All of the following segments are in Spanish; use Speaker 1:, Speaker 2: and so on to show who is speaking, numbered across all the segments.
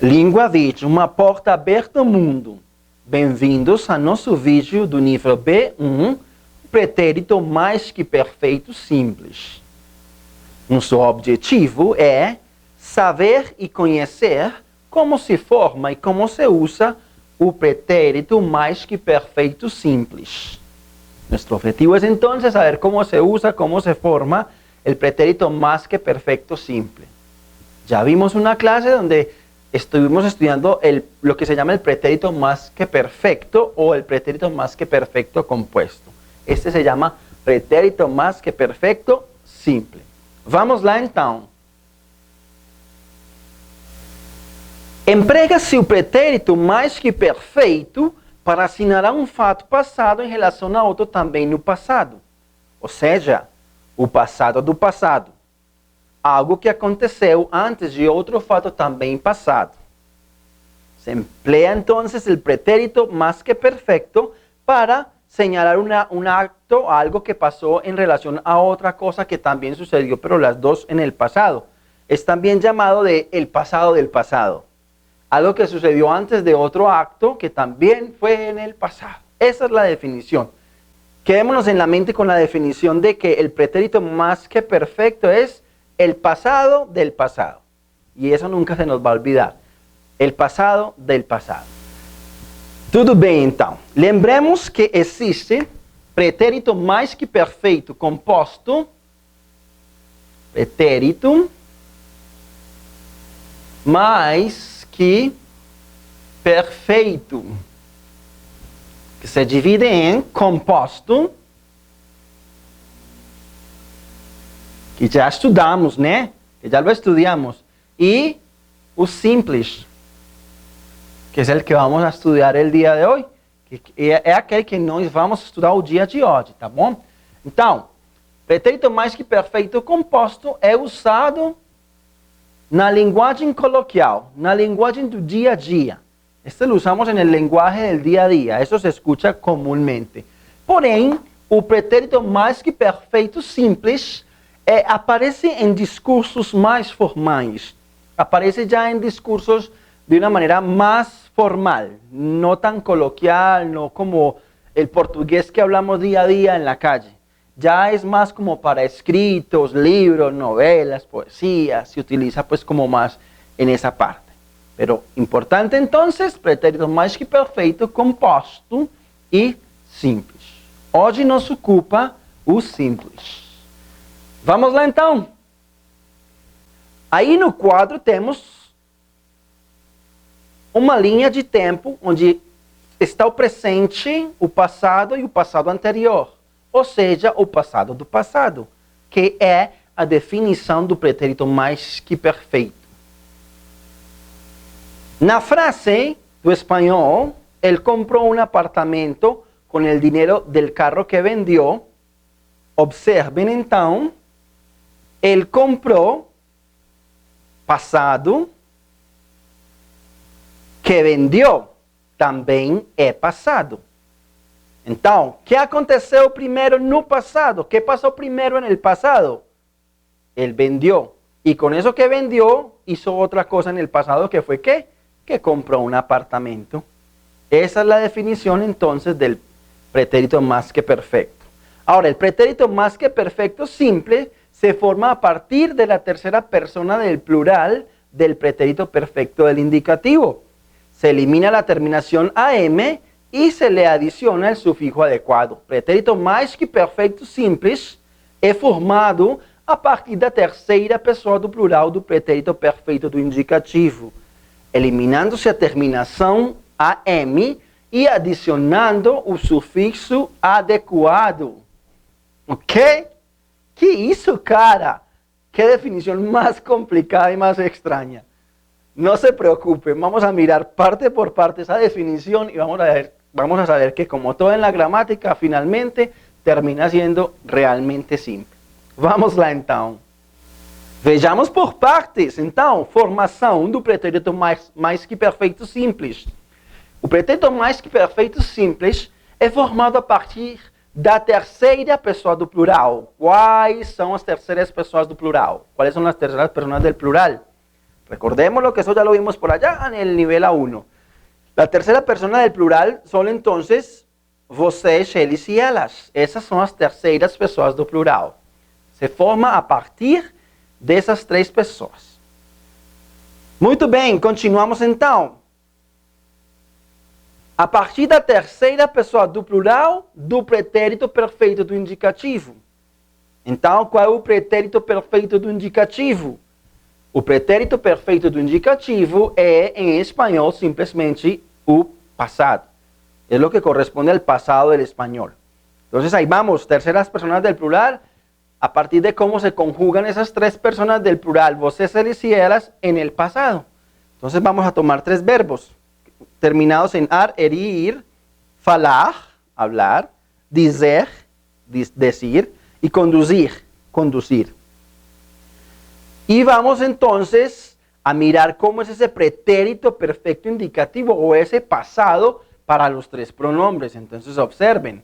Speaker 1: Língua Vídeo, uma porta aberta ao mundo. Bem-vindos a nosso vídeo do nível B1, pretérito mais que perfeito simples. Nosso objetivo é saber e conhecer como se forma e como se usa o pretérito mais que perfeito simples. Nuestro objetivo es entonces saber cómo se usa, cómo se forma el pretérito más que perfecto simple. Ya vimos una clase donde estuvimos estudiando lo que se llama el pretérito más que perfecto o el pretérito más que perfecto compuesto. Este se llama pretérito más que perfecto simple. Vamos lá então. Emprega-se o pretérito mais que perfeito para assinalar um fato passado em relação a outro também no passado. Ou seja, o passado do passado. Algo que aconteceu antes de outro fato também passado. Se emplea entonces el pretérito más que perfecto para señalar un acto, algo que pasó en relación a otra cosa que también sucedió, pero las dos en el pasado. Es también llamado de el pasado del pasado. Algo que sucedió antes de otro acto que también fue en el pasado. Esa es la definición. Quedémonos en la mente con la definición de que el pretérito más que perfecto es el pasado del pasado. Y eso nunca se nos va a olvidar. El pasado del pasado. Tudo bem, então. Lembremos que existe pretérito mais que perfeito composto. Pretérito mais que perfeito. Que se divide em composto. Que já estudamos, né? Que já lo estudiamos. E o simples. Que é o que vamos a estudar el dia de hoje, que é aquele que nós vamos estudar o dia de hoje, tá bom? Então, pretérito mais que perfeito composto é usado na linguagem coloquial, na linguagem do dia a dia. Este lo usamos en el lenguaje del día a día, eso se escucha comúnmente. Porém, o pretérito mais que perfeito simples aparece em discursos mais formais, aparece já em discursos de una manera más formal, no tan coloquial, no como el portugués que hablamos día a día en la calle. Ya es más como para escritos, libros, novelas, poesías, se utiliza pues como más en esa parte. Pero importante entonces, pretérito mais que perfeito, composto e simples. Hoje nos ocupa o simples. Vamos lá então. Aí no quadro temos uma linha de tempo onde está o presente, o passado e o passado anterior. Ou seja, o passado do passado, que é a definição do pretérito mais que perfeito. Na frase do espanhol, ele comprou um apartamento com o dinheiro del carro que vendeu. Observem então, ele comprou passado, que vendeu também é passado. Então, o que aconteceu primeiro no passado? O que passou primeiro no passado? Ele vendeu. E com isso que vendeu, hizo outra coisa no passado que foi ¿qué? Que comprou um apartamento. Essa é a definição, então, do pretérito mais que perfeito. Agora, o pretérito mais que perfeito simple se forma a partir da terceira persona del plural del pretérito perfecto del indicativo. Se elimina la terminación AM y se le adiciona el sufijo adecuado. Pretérito mais que perfeito simples é formado a partir da terceira pessoa do plural do pretérito perfeito do indicativo, eliminando-se a terminação AM e adicionando o sufixo adequado. Ok? Que isso, cara? Que definição mais complicada e mais estranha. No se preocupen, vamos a mirar parte por parte esa definición y vamos a saber que como todo en la gramática, finalmente termina siendo realmente simple. Vamos lá então. Vejamos por partes, então, formação do pretérito mais que perfeito simples. O pretérito mais que perfeito simples é formado a partir da terceira pessoa do plural. Quais são as terceiras pessoas do plural? Quais são as terceiras pessoas do plural? Recordemos lo que eso ya lo vimos por allá en el nivel A1. La tercera persona del plural son entonces vocês, eles e elas. Essas são as terceiras pessoas do plural. Se forma a partir dessas três pessoas. Muito bem, continuamos então. A partir da terceira pessoa do plural, do pretérito perfeito do indicativo. Então, qual é o pretérito perfeito do indicativo? O pretérito perfeito do indicativo é, em espanhol, simplesmente o pasado. É o que corresponde ao passado do espanhol. Então, aí vamos, terceras personas del plural, a partir de cómo se conjugan esas tres personas del plural, vocês, eles y elas, en el pasado. Entonces vamos a tomar tres verbos, terminados en ar, ir, falar, hablar, dizer, decir, y conducir, conducir. Y vamos entonces a mirar cómo es ese pretérito perfecto indicativo o ese pasado para los tres pronombres. Entonces observen.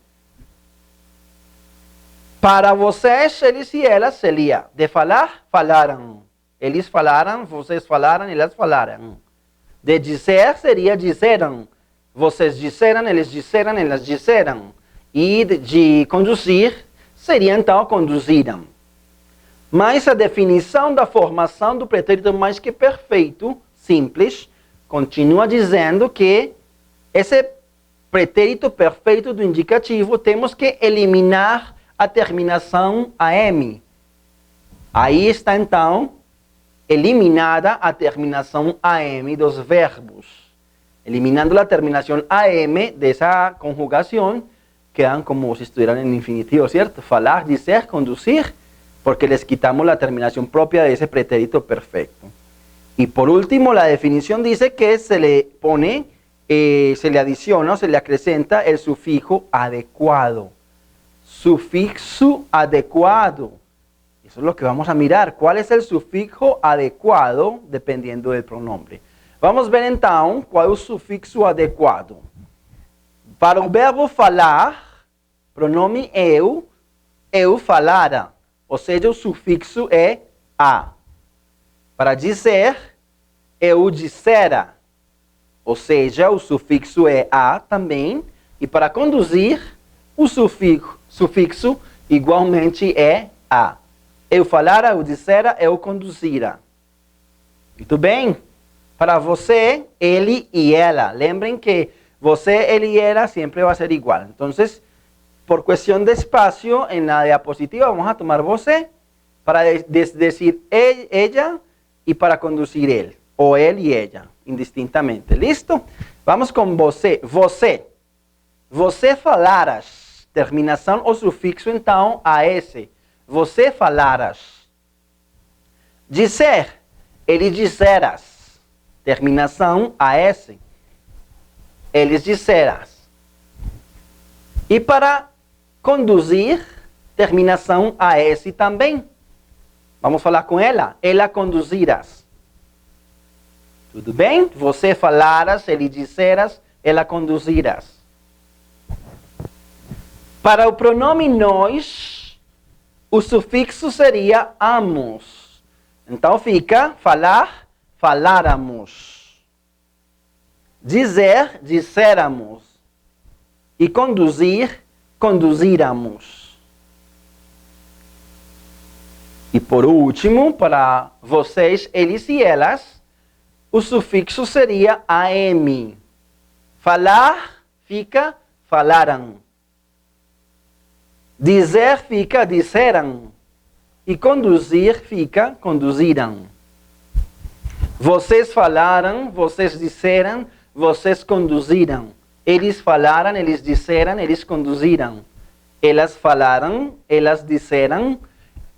Speaker 1: Para vocês, eles e elas seria de falar, falaram. Eles falaram, vocês falaram, elas falaram. De dizer seria disseram. Vocês disseram, eles disseram, elas disseram. E de conduzir seria então conduziram. Mas a definição da formação do pretérito mais que perfeito, simples, continua dizendo que esse pretérito perfeito do indicativo temos que eliminar a terminação AM. Aí está então eliminada a terminação AM dos verbos. Eliminando a terminação AM dessa conjugação, quedan como si estuvieran en infinitivo, ¿cierto? Falar, dizer, conducir, porque les quitamos la terminación propia de ese pretérito perfecto. Y por último, la definición dice que se le pone, se le adiciona o se le acrecenta el sufijo adecuado. Sufixo adecuado. Eso es lo que vamos a mirar. ¿Cuál es el sufijo adecuado? Dependiendo del pronombre. Vamos a ver então qual é o sufixo adequado. Para o verbo falar, pronome eu falara. Ou seja, o sufixo é a. Para dizer, eu dissera. Ou seja, o sufixo é a também. E para conduzir, o sufixo igualmente é a. Eu falara, eu dissera, eu conduzira. Muito bem? Para você, ele e ela. Lembrem que você, ele y ella siempre va a ser igual. Entonces, por cuestión de espacio, en la diapositiva vamos a tomar você para decir ella y para conducir él. O él y ella, indistintamente. ¿Listo? Vamos con você. Você. Você falaras. Terminação ou sufixo, então, AS. Você falaras. Dizer. Ele disseras. Terminação AS. Eles disseras. E para conduzir, terminação AS também. Vamos falar com ela. Ela conduzirás. Tudo bem? Você falaras, ele disseras, ela conduzirás. Para o pronome nós, o sufixo seria amos. Então fica falar, faláramos. Dizer, disséramos. E conduzir, conduzíramos. E por último, para vocês, eles e elas, o sufixo seria am. Falar fica falaram. Dizer fica disseram. E conduzir fica conduziram. Vocês falaram, vocês disseram, vocês conduziram. Eles falaram, eles disseram, eles conduziram. Elas falaram, elas disseram,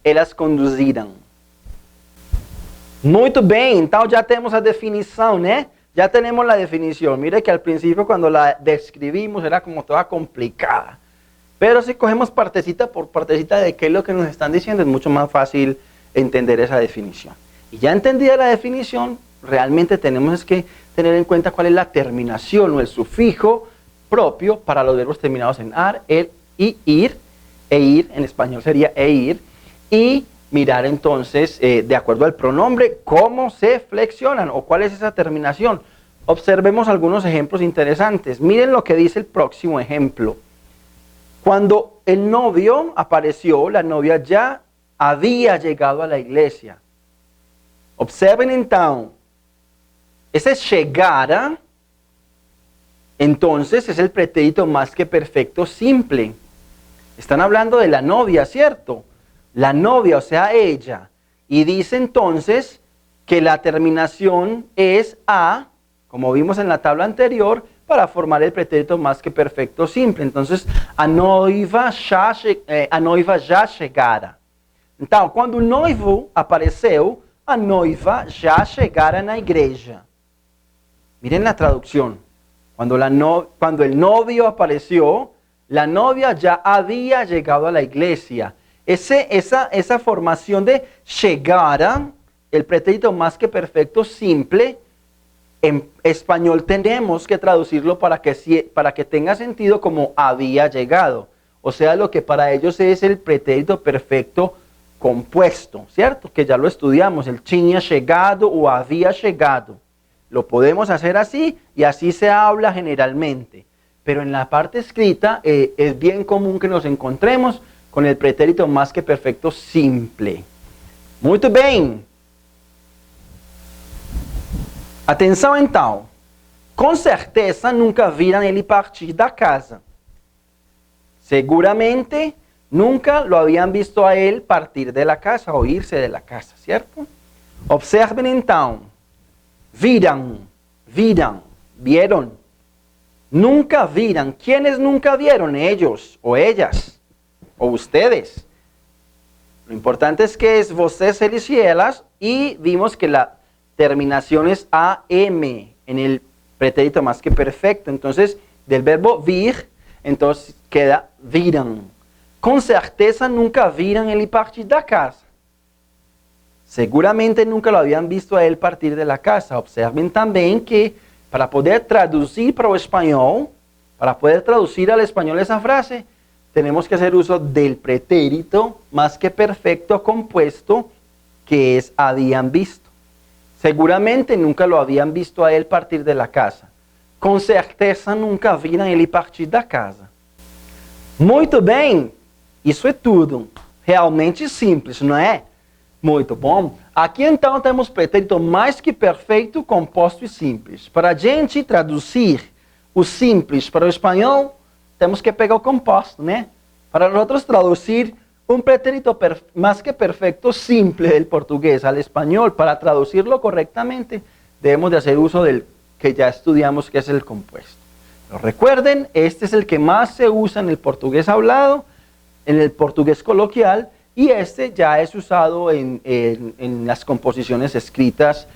Speaker 1: elas conduziram. Muito bem, então já temos a definição, né? Já temos a definição. Mire que al principio quando la describimos era como toda complicada. Pero si cogemos partecita por partecita de qué es lo que nos están diciendo, es mucho más fácil entender esa definición. Y ya entendida la definición, realmente tenemos que tener en cuenta cuál es la terminación o el sufijo propio para los verbos terminados en ar, el y ir. E ir, en español sería e ir. Y mirar entonces, de acuerdo al pronombre, cómo se flexionan o cuál es esa terminación. Observemos algunos ejemplos interesantes. Miren lo que dice el próximo ejemplo. Cuando el novio apareció, la novia ya había llegado a la iglesia. Observen entonces, ese chegar, entonces es el pretérito más que perfecto simple. Están hablando de la novia, ¿cierto? La novia, o sea, ella. Y dice entonces que la terminación es a, como vimos en la tabla anterior, para formar el pretérito más que perfecto simple. Entonces, a noiva já chegara. Então, quando o noivo apareceu, a noiva já chegara na igreja. Miren la traducción. Cuando el novio apareció, la novia ya había llegado a la iglesia. Esa formación de llegar, el pretérito más que perfecto simple, en español tenemos que traducirlo para que tenga sentido como había llegado. O sea, lo que para ellos es el pretérito perfecto compuesto, ¿cierto? Que ya lo estudiamos, el tinha chegado o había llegado. Lo podemos hacer así y así se habla generalmente. Pero en la parte escrita es bien común que nos encontremos con el pretérito más que perfecto simple. Muy bien. Atenção então. Com certeza nunca viram ele partir da casa. Seguramente nunca lo habían visto a él partir de la casa o irse de la casa, ¿cierto? Observen então. Viram, vieron. Nunca viram. ¿Quiénes nunca vieron? Ellos o ellas o ustedes. Lo importante es que es vocês, eles y elas, y vimos que la terminación es AM en el pretérito más que perfecto. Entonces, del verbo vir, entonces queda viram. Com certeza nunca viram ele partir da casa. Seguramente nunca lo habían visto a él partir de la casa. Observen también que para poder traducir para el español, para poder traducir al español esa frase, tenemos que hacer uso del pretérito más que perfecto compuesto, que es habían visto. Seguramente nunca lo habían visto a él partir de la casa. Com certeza nunca viram ele partir da casa. Muito bem, isso é tudo. Realmente simples, não é? Muito bom. Aqui então temos pretérito mais que perfeito, composto e simples. Para a gente traduzir o simples para o espanhol, temos que pegar o composto, né? Para nós traduzir un pretérito más que perfecto simple del portugués al español, para traducirlo correctamente, debemos de hacer uso del que ya estudiamos, que es el compuesto. Pero recuerden, este es el que más se usa en el portugués hablado, en el portugués coloquial, y este ya es usado en las composiciones escritas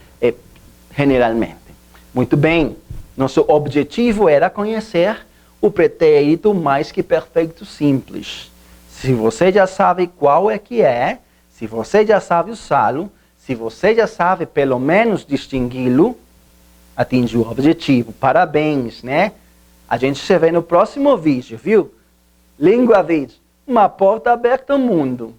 Speaker 1: generalmente. Muito bem, nosso objetivo era conhecer o pretérito mais que perfeito simples. Se você já sabe qual é que é, se você já sabe usá-lo, se você já sabe pelo menos distingui-lo, atingiu o objetivo. Parabéns, né? A gente se vê no próximo vídeo, viu? Língua Vídeo, uma porta aberta ao mundo.